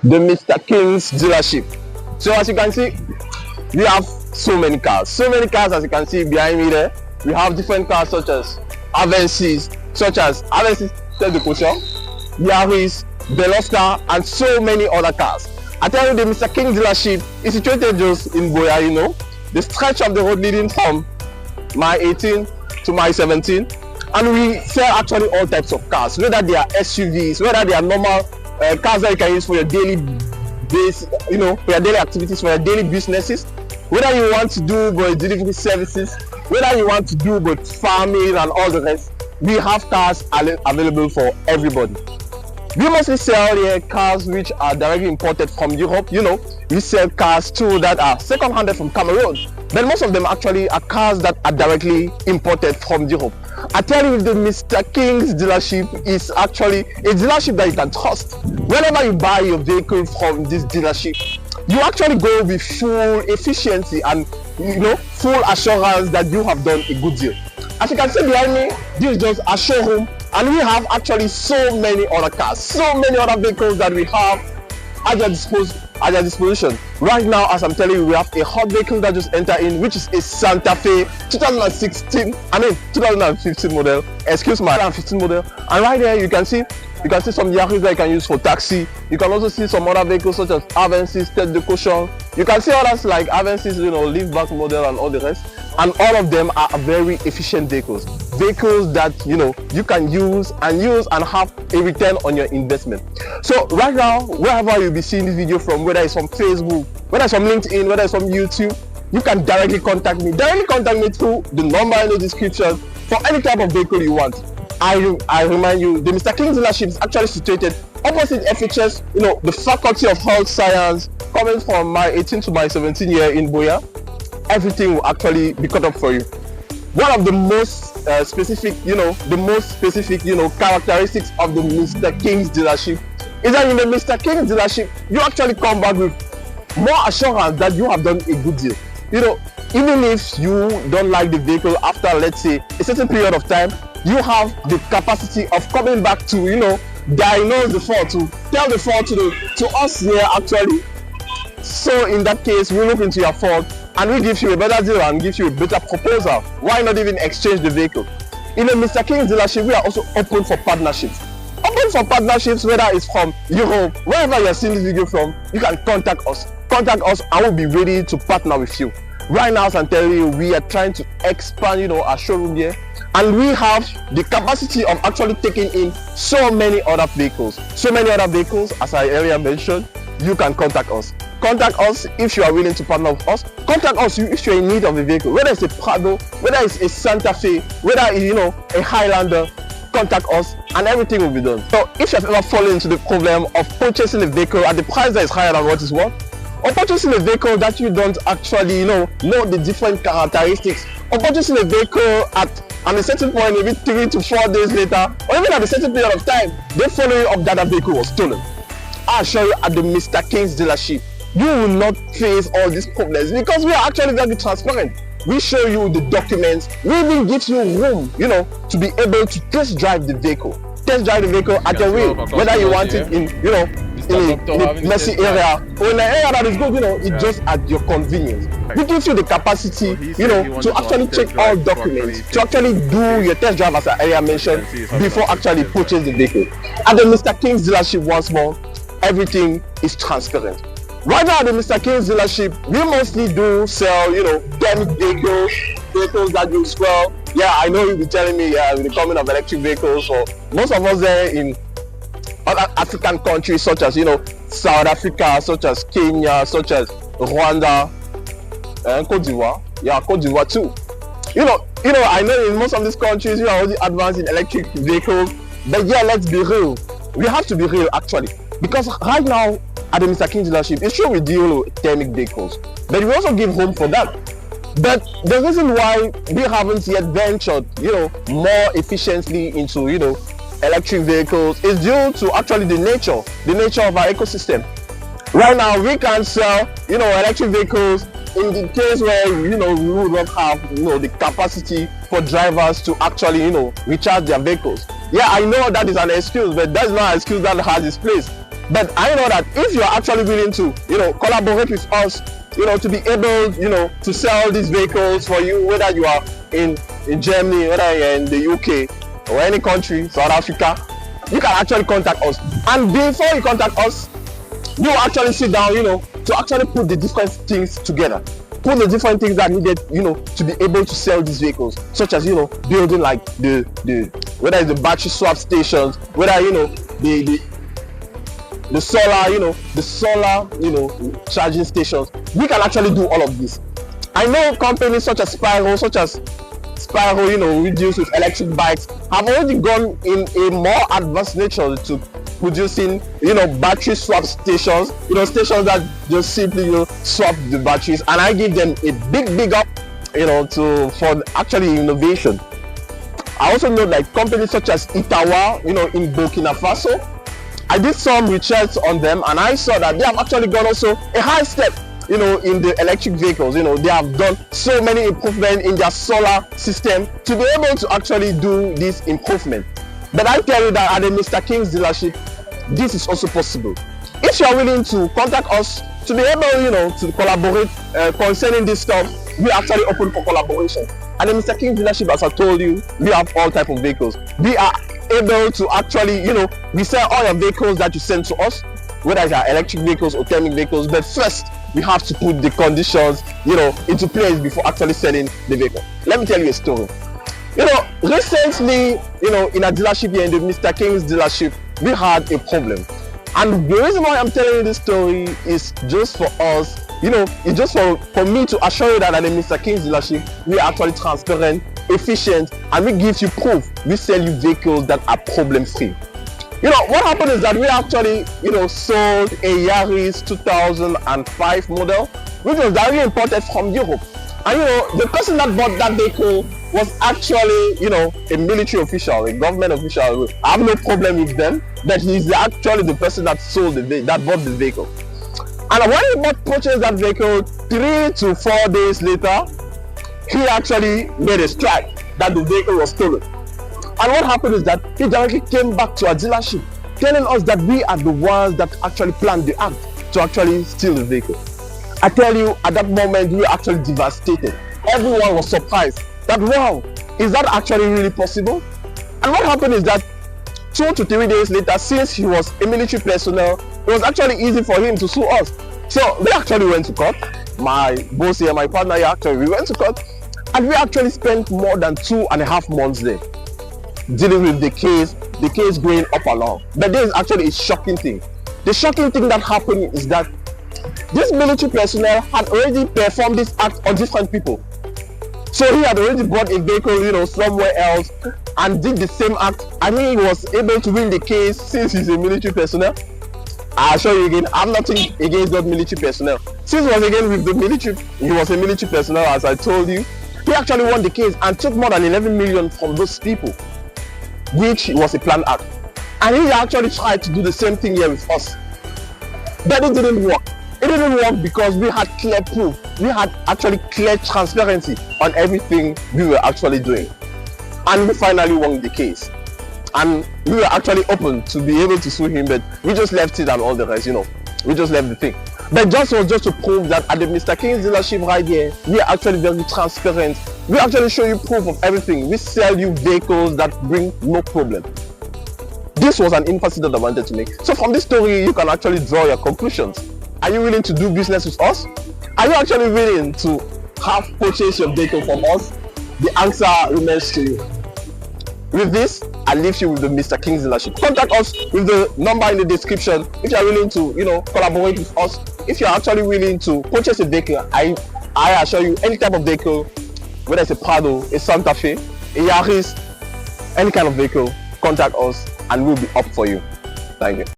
the Mr. King's dealership. So as you can see, we have so many cars as you can see behind me there. We have different cars such as Avensis, Tête de Cochon, Yaris, Veloster, and so many other cars. I tell you, the Mr. King dealership is situated just in Buea, you know, the stretch of the road leading from my 18 to my 17, and we sell actually all types of cars, whether they are SUVs, whether they are normal cars that you can use for your daily base, you know, for your daily activities, for your daily businesses, whether you want to do both delivery services, whether you want to do both farming and all the rest. We have cars available for everybody. We mostly sell here cars which are directly imported from Europe. You know, we sell cars too that are second-handed from Cameroon, but most of them actually are cars that are directly imported from Europe. I tell you, the Mr. King's dealership is actually a dealership that you can trust. Whenever you buy your vehicle from this dealership, you actually go with full efficiency and, you know, full assurance that you have done a good deal. As you can see behind me, this is just a showroom, and we have actually so many other cars, so many other vehicles that we have at your disposition. Right now, as I'm telling you, we have a hot vehicle that just entered in, which is a Santa Fe 2015 model, excuse my 2015 model. And right there you can see some Yaris that you can use for taxi. You can also see some other vehicles such as Avensis, Tête de Cochon. You can see others like Avensis, you know, liftback model and all the rest. And all of them are very efficient vehicles that, you know, you can use and have a return on your investment. So right now, wherever you'll be seeing this video from, whether it's from Facebook, whether it's from LinkedIn, whether it's from YouTube, you can directly contact me through the number in the description for any type of vehicle you want. I remind you, the Mr. King dealership is actually situated opposite FHS, you know, the Faculty of Health Science, coming from my 18 to my 17 year in Buea. Everything will actually be cut up for you. One of the most specific characteristics of the Mr. King's dealership is that in the Mr. King's dealership, you actually come back with more assurance that you have done a good deal. You know, even if you don't like the vehicle after, let's say, a certain period of time, you have the capacity of coming back to, you know, diagnose the fault, to tell the fault to us here actually. So in that case, we look into your fault and we give you a better deal and give you a better proposal. Why not even exchange the vehicle? In the Mr. King's dealership, we are also open for partnerships. Whether it's from Europe, wherever you're seeing this video from, you can contact us. Contact us and we'll be ready to partner with you. Right now, as I'm telling you, we are trying to expand, you know, our showroom here, and we have the capacity of actually taking in so many other vehicles. As I earlier mentioned, you can contact us. Contact us if you are willing to partner with us. Contact us if you're in need of a vehicle, whether it's a Prado, whether it's a Santa Fe, whether it's, you know, a Highlander. Contact us and everything will be done. So if you have ever fallen into the problem of purchasing a vehicle at the price that is higher than what is worth, or purchasing a vehicle that you don't actually, you know the different characteristics, or purchasing a vehicle at a certain point, maybe 3 to 4 days later, or even at a certain period of time, they follow you up that vehicle was stolen, I assure you, at the Mr. King's dealership, you will not face all these problems because we are actually very transparent. We show you the documents. We even give you room, you know, to be able to test drive the vehicle. At your will, whether you want it in, you know, in a messy area or in an area that is good, you know, it's just at your convenience. We give you the capacity, you know, to actually check all documents, to actually do your test drive, as I earlier mentioned, before actually purchase the vehicle. At the Mr. King's dealership, once more, everything is transparent. Right now at the Mr. King's dealership, we mostly do sell, you know, thermic vehicles that use well. Yeah, I know you'll be telling me, with the coming of electric vehicles, for most of us there in other African countries such as, you know, South Africa, such as Kenya, such as Rwanda, and Cote d'Ivoire. Yeah, Cote d'Ivoire too. You know, I know in most of these countries we are already advanced in electric vehicles, but yeah, let's be real. We have to be real actually, because right now at the Mr. King dealership, it's true we deal with thermic vehicles, but we also give home for that. But the reason why we haven't yet ventured, you know, more efficiently into, you know, electric vehicles is due to actually the nature of our ecosystem. Right now, we can sell, you know, electric vehicles in the case where, you know, we would not have, you know, the capacity for drivers to actually, you know, recharge their vehicles. Yeah, I know that is an excuse, but that's not an excuse that has its place. But I know that if you are actually willing to, collaborate with us, to be able, to sell these vehicles for you, whether you are in Germany, whether you're in the UK or any country, South Africa, you can actually contact us. And before you contact us, you actually sit down, to actually put the different things together. Put the different things that needed, to be able to sell these vehicles, such as, building like the whether it's the battery swap stations, whether, the solar, charging stations. We can actually do all of this. I know companies such as Spyro, we deal with electric bikes, have already gone in a more advanced nature to producing, battery swap stations, stations that just simply, swap the batteries. And I give them a big up, for actually innovation. I also know like companies such as Itawa, in Burkina Faso. I did some research on them and I saw that they have actually gone also a high step, in the electric vehicles. They have done so many improvements in their solar system to be able to actually do this improvement. But I tell you that at the Mr. King's dealership, this is also possible. If you are willing to contact us to be able, to collaborate concerning this stuff, we are actually open for collaboration. At the Mr. King's dealership, as I told you, we have all types of vehicles. We are able to actually, we sell all your vehicles that you send to us, whether it's our electric vehicles or thermic vehicles. But first, we have to put the conditions, into place before actually selling the vehicle. Let me tell you a story. Recently, in a dealership here in the Mr. King's dealership, we had a problem. And the reason why I'm telling you this story is just for us, it's just for me to assure you that at the Mr. King's dealership, we are actually transparent, efficient, and we give you proof. We sell you vehicles that are problem-free. What happened is that we actually, sold a Yaris 2005 model, which was directly imported from Europe. And the person that bought that vehicle was actually, a military official, a government official. I have no problem with them, but he's actually the person that bought the vehicle. And when he purchased that vehicle, 3 to 4 days later, he actually made a strike that the vehicle was stolen. And what happened is that he directly came back to our dealership, telling us that we are the ones that actually planned the act to actually steal the vehicle. I tell you, at that moment, we were actually devastated. Everyone was surprised that, wow, is that actually really possible? And what happened is that 2 to 3 days later, since he was a military personnel, it was actually easy for him to sue us. So we actually went to court. My boss here, my partner here, we went to court, and we actually spent more than 2.5 months there dealing with the case going up along. But there is actually a shocking thing. The shocking thing that happened is that this military personnel had already performed this act on different people. So he had already bought a vehicle, somewhere else and did the same act, and he was able to win the case since he's a military personnel. I assure you again, I'm nothing against that military personnel. Since he was again with the military, he was a military personnel, as I told you. He actually won the case and took more than 11 million from those people, which was a planned act. And he actually tried to do the same thing here with us. But it didn't work. It didn't work because we had clear proof. We had actually clear transparency on everything we were actually doing. And we finally won the case. And we were actually open to be able to sue him, but we just left it and all the rest, We just left the thing. But just was just to prove that at the Mr. King's dealership right here, we are actually very transparent. We actually show you proof of everything. We sell you vehicles that bring no problem. This was an emphasis that I wanted to make. So from this story, you can actually draw your conclusions. Are you willing to do business with us? Are you actually willing to purchase your vehicle from us? The answer remains to you. With this, I leave you with the Mr. King's dealership. Contact us with the number in the description if you are willing to, collaborate with us. If you are actually willing to purchase a vehicle, I assure you, any type of vehicle, whether it's a Prado, a Santa Fe, a Yaris, any kind of vehicle, contact us and we'll be up for you. Thank you.